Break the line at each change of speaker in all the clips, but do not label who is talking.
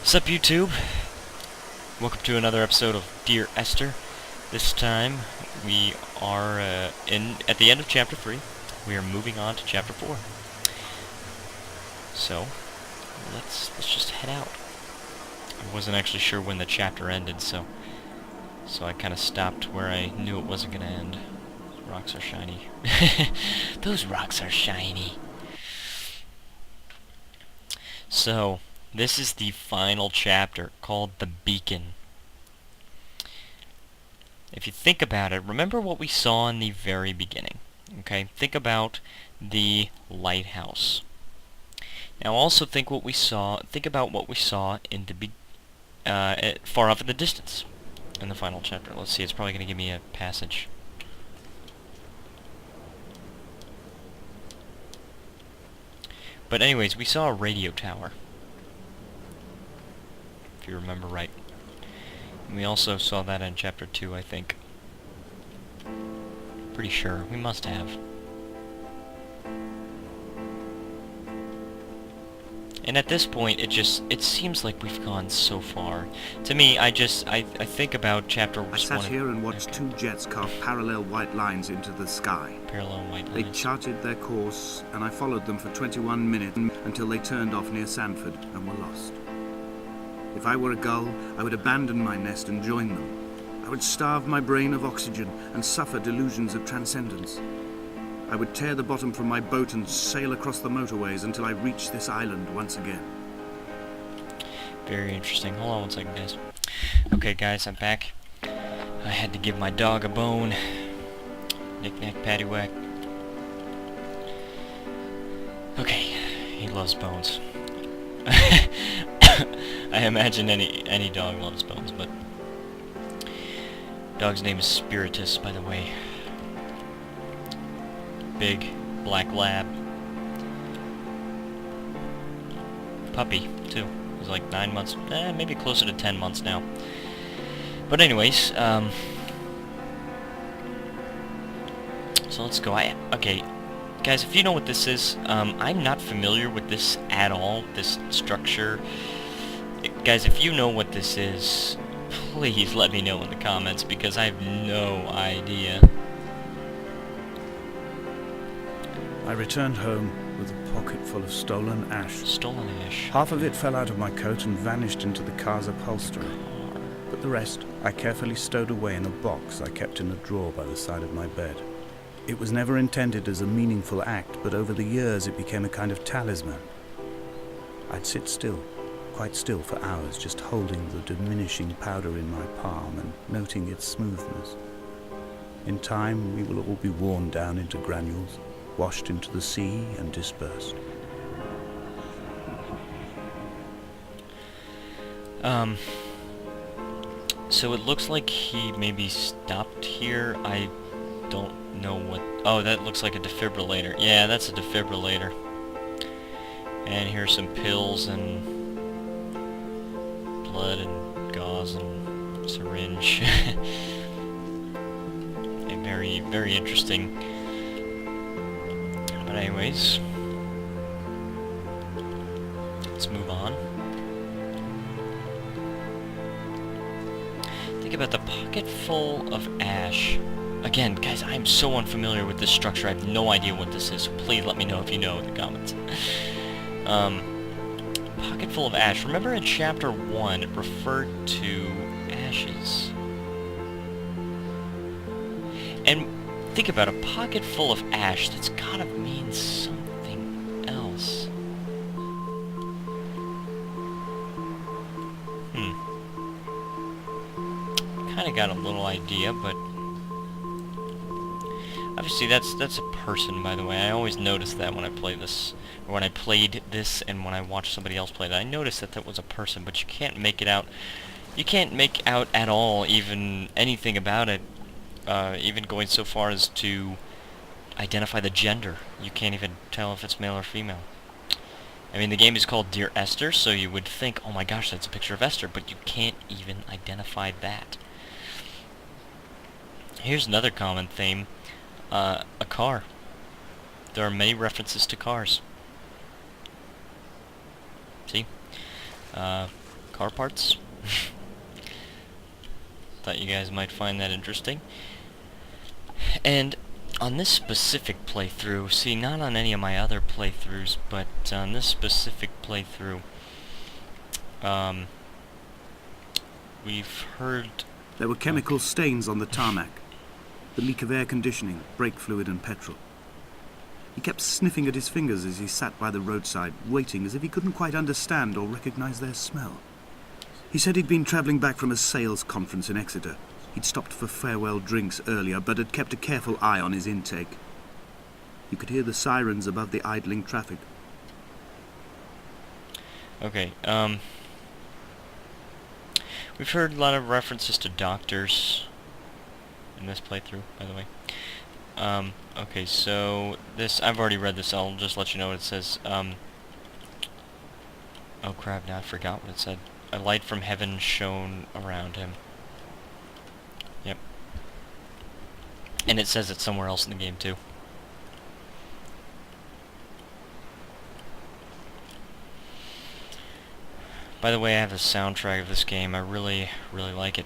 Sup YouTube? Welcome to another episode of Dear Esther. This time we are at the end of chapter 3. We are moving on to chapter 4. So let's just head out. I wasn't actually sure when the chapter ended, so I kind of stopped where I knew it wasn't gonna end. Rocks are shiny. Those rocks are shiny. So this is the final chapter, called The Beacon. If you think about it, remember what we saw in the very beginning. Okay, think about the lighthouse. Now also think about what we saw in the far off in the distance in the final chapter. Let's see, it's probably going to give me a passage. But anyways, we saw a radio tower, if you remember right. And we also saw that in chapter 2, I think. Pretty sure. We must have. And at this point, it seems like we've gone so far. To me, I think about chapter 1.
I sat here and watched two jets carve parallel white lines into the sky.
Parallel white lines.
They charted their course, and I followed them for 21 minutes until they turned off near Sanford and were lost. If I were a gull, I would abandon my nest and join them. I would starve my brain of oxygen and suffer delusions of transcendence. I would tear the bottom from my boat and sail across the motorways until I reached this island once again.
Very interesting. Hold on one second, guys. Okay, guys, I'm back. I had to give my dog a bone. Knick-knack, paddywhack. Okay, he loves bones. I imagine any dog loves bones, but dog's name is Spiritus, by the way. Big black lab. Puppy too. He's like 9 months, maybe closer to 10 months now. But anyways, so let's go. Okay, guys, if you know what this is, I'm not familiar with this at all. This structure. Guys, if you know what this is, please let me know in the comments, because I have no idea.
I returned home with a pocket full of stolen ash.
Stolen ash.
Half of it fell out of my coat and vanished into the car's upholstery. But the rest I carefully stowed away in a box I kept in a drawer by the side of my bed. It was never intended as a meaningful act, but over the years it became a kind of talisman. I'd sit still, quite still for hours, just holding the diminishing powder in my palm and noting its smoothness. In time, we will all be worn down into granules, washed into the sea and dispersed.
So it looks like he maybe stopped here. I don't know what... Oh, that looks like a defibrillator. Yeah, that's a defibrillator. And here's some pills and blood and gauze and syringe. And very, very interesting. But anyways, let's move on. Think about the pocket full of ash. Again, guys, I'm so unfamiliar with this structure. I have no idea what this is, so please let me know if you know in the comments. Pocket full of ash. Remember in chapter 1, it referred to ashes. And think about a pocket full of ash. That's gotta mean something else. Kinda got a little idea, but obviously that's a person, by the way. I always notice that when I play this, or when I played this and when I watched somebody else play that. I noticed that was a person, but you can't make it out. You can't make out at all even anything about it. Even going so far as to identify the gender. You can't even tell if it's male or female. I mean, the game is called Dear Esther, so you would think, oh my gosh, that's a picture of Esther, but you can't even identify that. Here's another common theme. A car. There are many references to cars. See? car parts. Thought you guys might find that interesting. And on this specific playthrough, see, not on any of my other playthroughs, but on this specific playthrough, we've heard...
There were chemical stains on the tarmac, the leak of air conditioning, brake fluid and petrol. He kept sniffing at his fingers as he sat by the roadside, waiting as if he couldn't quite understand or recognize their smell. He said he'd been travelling back from a sales conference in Exeter. He'd stopped for farewell drinks earlier, but had kept a careful eye on his intake. You could hear the sirens above the idling traffic.
Okay, we've heard a lot of references to doctors in this playthrough, by the way. Okay, so this, I've already read this, I'll just let you know what it says. Oh crap, now I forgot what it said. A light from heaven shone around him. Yep. And it says it somewhere else in the game, too. By the way, I have the soundtrack of this game. I really, really like it.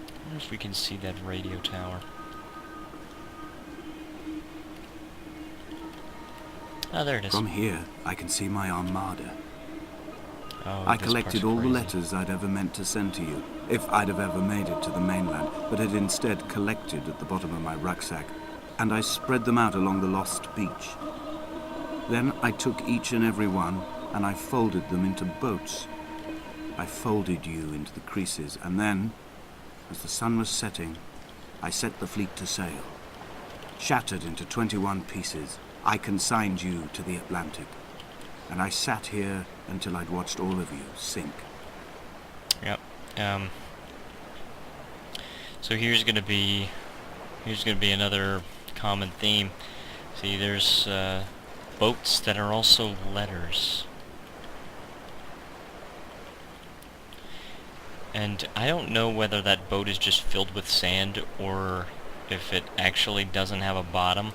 I wonder if we can see that radio tower. Oh, there it is.
From here, I can see my armada.
Oh,
I
this
collected
part's
all the
crazy.
letters I'd ever meant to send to you, if I'd have ever made it to the mainland, but had instead collected at the bottom of my rucksack, and I spread them out along the lost beach. Then I took each and every one, and I folded them into boats. I folded you into the creases, and then, as the sun was setting, I set the fleet to sail. Shattered into 21 pieces, I consigned you to the Atlantic, and I sat here until I'd watched all of you sink.
Yep. So here's gonna be another common theme. See, there's boats that are also letters. And I don't know whether that boat is just filled with sand or if it actually doesn't have a bottom.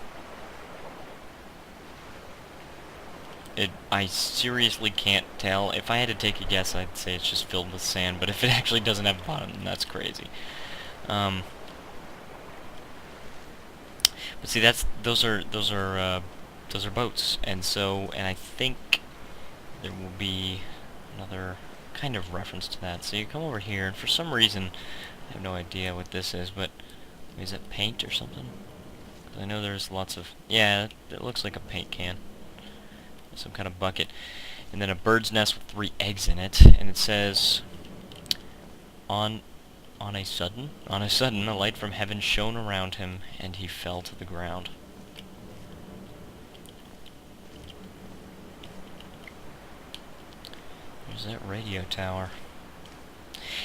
I seriously can't tell. If I had to take a guess, I'd say it's just filled with sand, but if it actually doesn't have a bottom, then that's crazy. But see, those are boats, and I think there will be another kind of reference to that. So you come over here, and for some reason, I have no idea what this is, but is it paint or something? 'Cause I know there's lots of, yeah, it looks like a paint can. Some kind of bucket. And then a bird's nest with 3 eggs in it, and it says, on a sudden, a light from heaven shone around him, and he fell to the ground. There's that radio tower.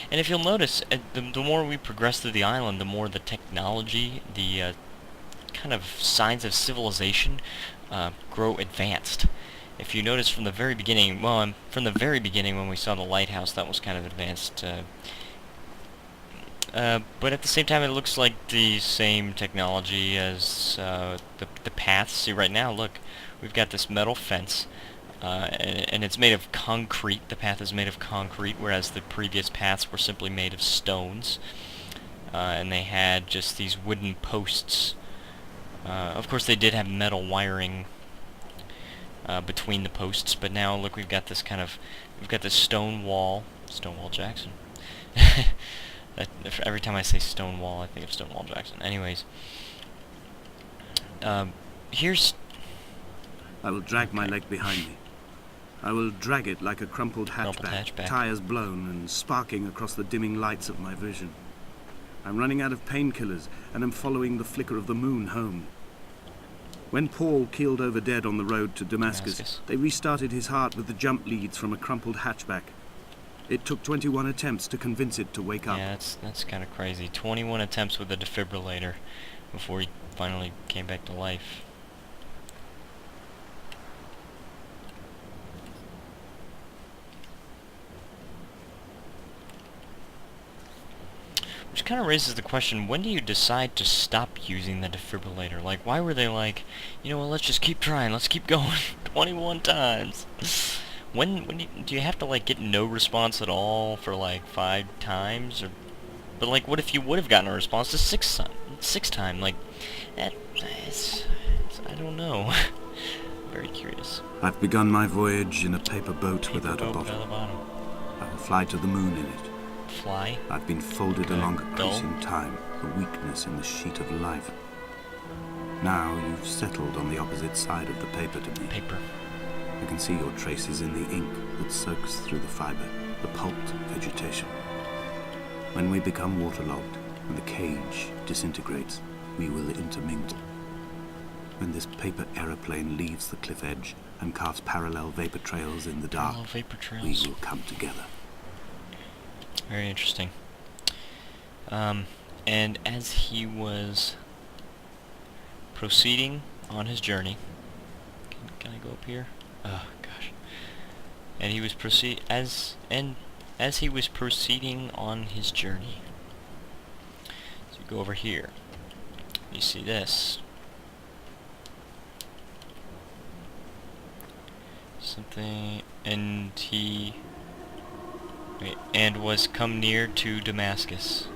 And if you'll notice, the more we progress through the island, the more the technology, the kind of signs of civilization grow advanced. If you notice from the very beginning, well, from the very beginning when we saw the lighthouse, that was kind of advanced. But at the same time, it looks like the same technology as the paths. See, right now, look, we've got this metal fence, and it's made of concrete. The path is made of concrete, whereas the previous paths were simply made of stones. And they had just these wooden posts. Of course, they did have metal wiring between the posts, but now look, we've got this stone wall. Stonewall Jackson. Every time I say Stonewall, I think of Stonewall Jackson. Anyways, here's...
I will drag my leg behind me. I will drag it like a crumpled hatchback, tires blown and sparking across the dimming lights of my vision. I'm running out of painkillers, and am following the flicker of the moon home. When Paul keeled over dead on the road to Damascus, they restarted his heart with the jump leads from a crumpled hatchback. It took 21 attempts to convince it to wake up.
Yeah, that's kind of crazy. 21 attempts with a defibrillator before he finally came back to life. Which kind of raises the question, when do you decide to stop using the defibrillator? Like, why were they like, you know what, let's just keep trying, let's keep going 21 times? Do you have to, like, get no response at all for, like, 5 times? Or, but, like, what if you would have gotten a response the sixth time? Like, I don't know. Very curious.
I've begun my voyage in a paper boat without a bottom. I will fly to the moon in it.
Fly?
I've been folded along a crease in time, a weakness in the sheet of life. Now you've settled on the opposite side of the paper to me.
Paper.
I can see your traces in the ink that soaks through the fiber, the pulped vegetation. When we become waterlogged and the cage disintegrates, we will intermingle. When this paper aeroplane leaves the cliff edge and carves parallel vapor trails in the dark, we will come together.
Very interesting. And as he was proceeding on his journey, can I go up here? Oh gosh. And he was as he was proceeding on his journey. So you go over here. You see this. Something, and he was come near to Damascus.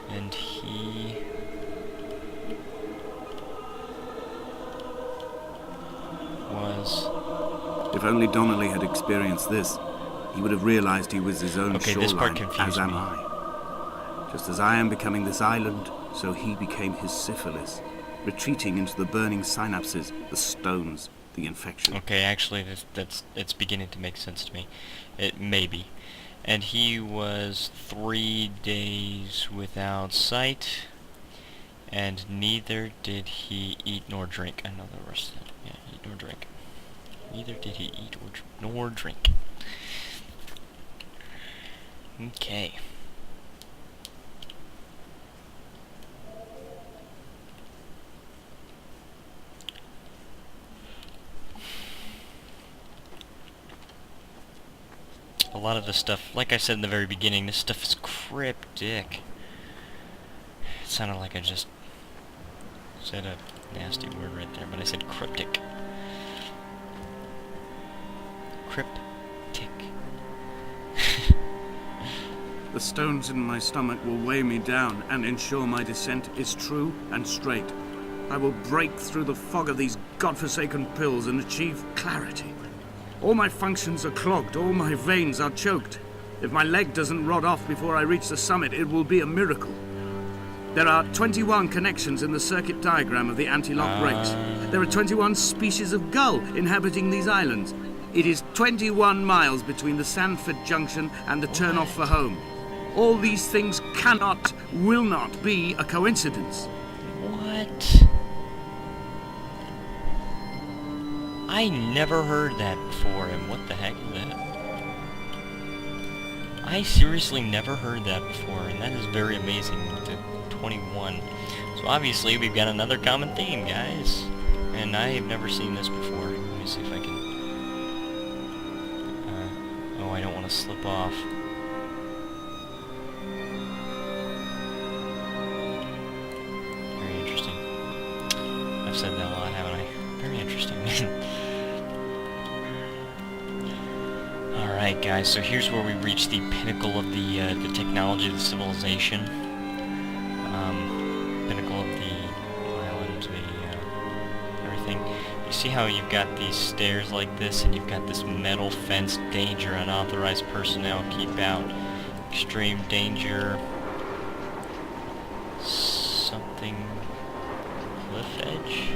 And he was...
If only Donnelly had experienced this, he would have realized he was his own
okay, this part
shoreline,
confused
as am
me.
I. Just as I am becoming this island, so he became his syphilis, retreating into the burning synapses, the stones, the infection.
Okay, actually, it's beginning to make sense to me. It may be. And he was 3 days without sight, and neither did he eat nor drink. I know the rest of it. Yeah, eat nor drink. Neither did he eat nor drink. Okay. A lot of this stuff, like I said in the very beginning, this stuff is cryptic. It sounded like I just said a nasty word right there, but I said cryptic. Cryptic.
The stones in my stomach will weigh me down and ensure my descent is true and straight. I will break through the fog of these godforsaken pills and achieve clarity. All my functions are clogged, all my veins are choked. If my leg doesn't rot off before I reach the summit, it will be a miracle. There are 21 connections in the circuit diagram of the anti-lock brakes. There are 21 species of gull inhabiting these islands. It is 21 miles between the Sandford Junction and the turn-off for home. All these things cannot, will not be a coincidence.
What? I never heard that before, and what the heck is that? I seriously never heard that before, and that is very amazing. The 21. So obviously we've got another common theme, guys. And I have never seen this before. Let me see if I can... oh, I don't want to slip off. Very interesting. I've said that a lot, haven't I? Very interesting. Alright guys, so here's where we reach the pinnacle of the technology, the civilization. Pinnacle of the island, everything. You see how you've got these stairs like this, and you've got this metal fence, danger, unauthorized personnel, keep out, extreme danger, something, cliff edge?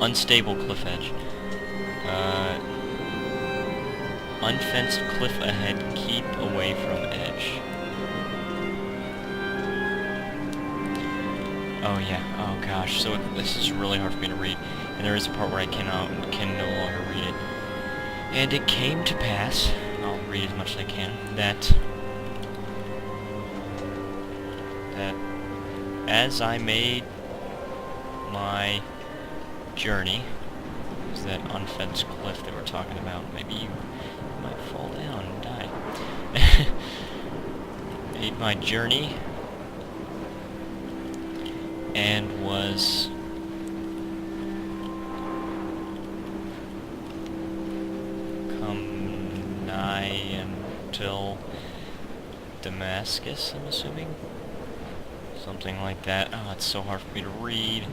Unstable cliff edge. Unfenced cliff ahead, keep away from edge. Oh yeah, oh gosh, so this is really hard for me to read, and there is a part where I can no longer read it. And it came to pass, I'll read as much as I can, that as I made my journey, is that unfenced cliff that we're talking about, maybe you fall down and die. Made my journey and was come nigh until Damascus, I'm assuming? Something like that. Oh, it's so hard for me to read.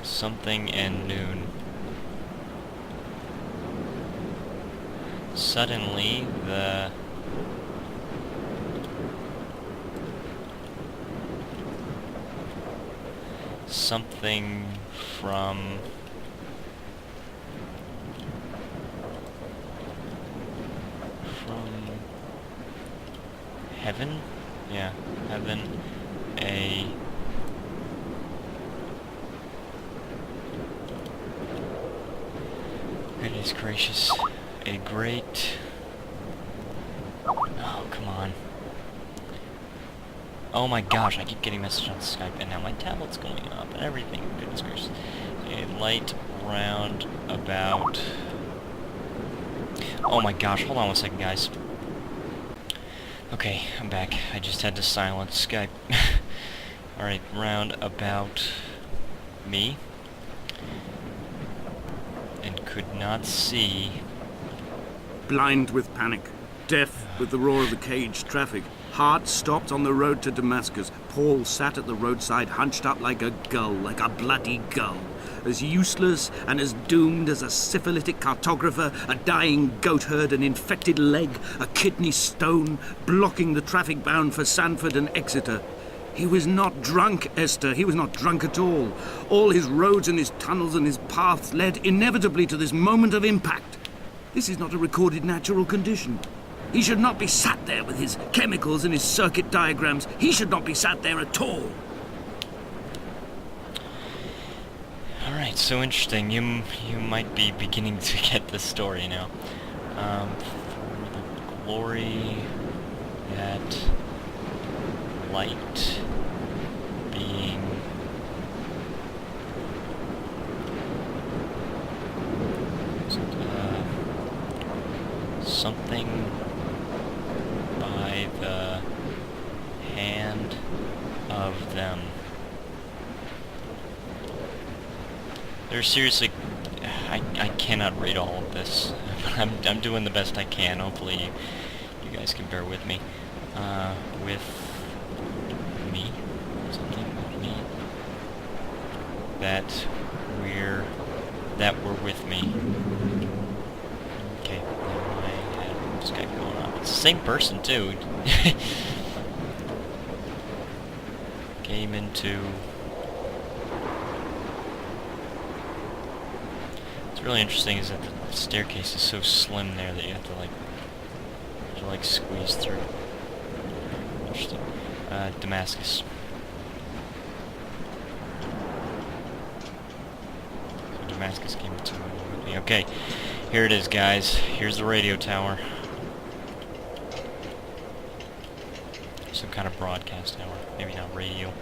Something and noon. Suddenly, the something from heaven? Yeah, heaven. A goodness gracious. A great... Oh, come on. Oh my gosh, I keep getting messages on Skype, and now my tablet's going up and everything. Goodness gracious. A light round about... Oh my gosh, hold on one second, guys. Okay, I'm back. I just had to silence Skype. Alright, round about me. And could not see...
Blind with panic, deaf with the roar of the caged traffic, heart stopped on the road to Damascus, Paul sat at the roadside hunched up like a gull, like a bloody gull, as useless and as doomed as a syphilitic cartographer, a dying goat herd, an infected leg, a kidney stone, blocking the traffic bound for Sanford and Exeter. He was not drunk, Esther. He was not drunk at all. All his roads and his tunnels and his paths led inevitably to this moment of impact. This is not a recorded natural condition. He should not be sat there with his chemicals and his circuit diagrams. He should not be sat there at all.
Alright, so interesting. You might be beginning to get this story now. For the glory that light being something by the hand of them. There's seriously, I cannot read all of this, but I'm doing the best I can. Hopefully you guys can bear with me. With me, something about me, that were with me. Okay, I had Skype going on. It's the same person too. Came into... What's really interesting is that the staircase is so slim there that you have to like squeeze through. Interesting. Damascus. So Damascus came to me. Okay, here it is, guys. Here's the radio tower. Some kind of broadcast tower. Maybe not radio.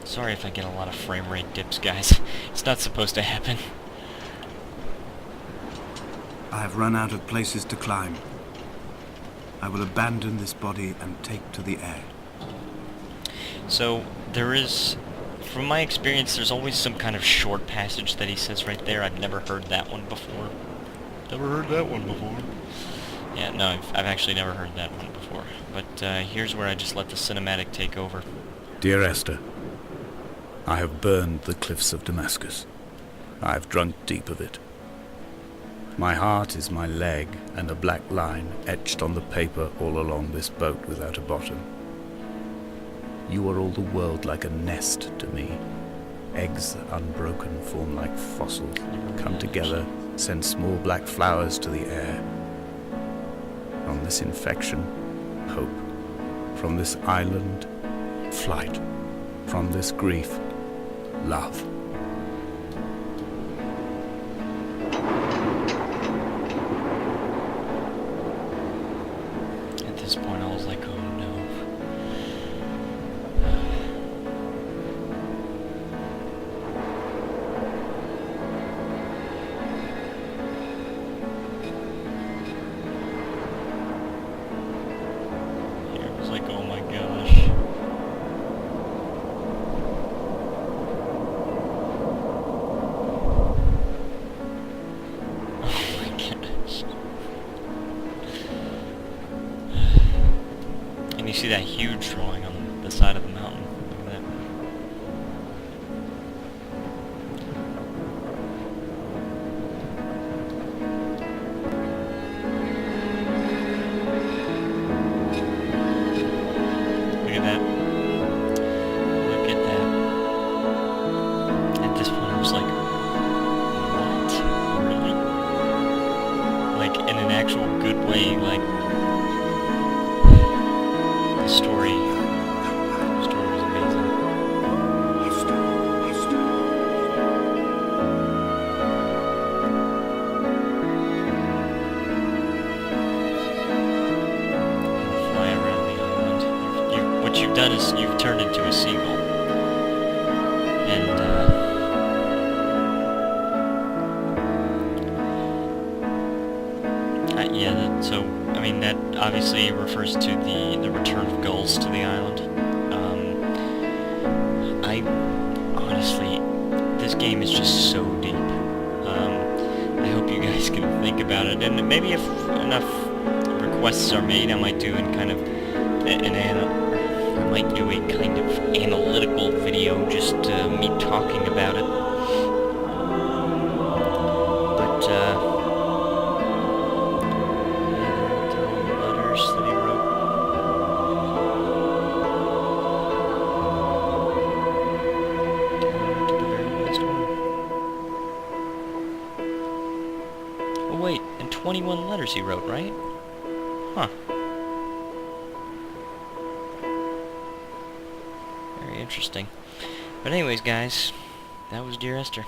Sorry if I get a lot of frame rate dips, guys. It's not supposed to happen.
I have run out of places to climb. I will abandon this body and take to the air.
So, there is... From my experience, there's always some kind of short passage that he says right there. I've never heard that one before. Never heard that one before. Yeah, no, I've actually never heard that one before. But here's where I just let the cinematic take over.
Dear Esther, I have burned the cliffs of Damascus. I have drunk deep of it. My heart is my leg, and a black line etched on the paper all along this boat without a bottom. You are all the world like a nest to me. Eggs unbroken form like fossils, come together, send small black flowers to the air. From this infection, hope. From this island, flight. From this grief, love.
At this point, I was like, oh no. gosh. Oh my gosh. And you see that huge drawing on the side of the mountain. Look at that. Look at that. Look at that. At this point I was like, what? Really? Like, in an actual good way, like, the story was amazing. Fly around the island. What you've done is you've turned into a seagull. And, so, I mean, that obviously refers to the return of gulls to the island. I, honestly, this game is just so deep. I hope you guys can think about it, and maybe if enough requests are made, I might do I might do a kind of analytical video, just me talking about it. But, yeah, they're all the letters that he wrote. Down to the very last one. Oh wait, and 21 letters he wrote, right? Huh. Very interesting. But anyways, guys, that was Dear Esther.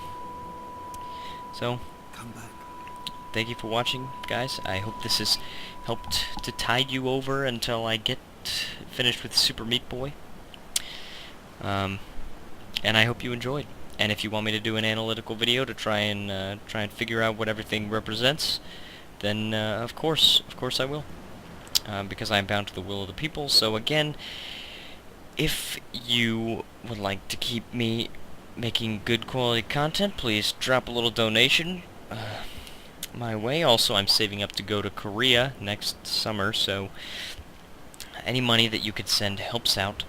So,
Come back.
thank you for watching, guys. I hope this has helped to tide you over until I get finished with Super Meat Boy. And I hope you enjoyed. And if you want me to do an analytical video to try and figure out what everything represents, then of course I will. Because I am bound to the will of the people. So again, if you would like to keep me making good quality content, please drop a little donation my way. Also, I'm saving up to go to Korea next summer, so any money that you could send helps out,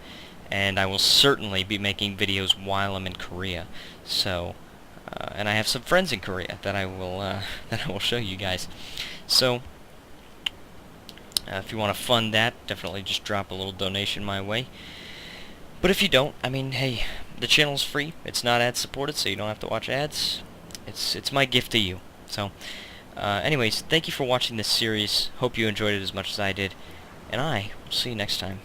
and I will certainly be making videos while I'm in Korea. So, and I have some friends in Korea that I will show you guys. So, if you want to fund that, definitely just drop a little donation my way. But if you don't, I mean, hey, the channel's free. It's not ad supported, so you don't have to watch ads. It's my gift to you. So, anyways, thank you for watching this series. Hope you enjoyed it as much as I did, and I will see you next time.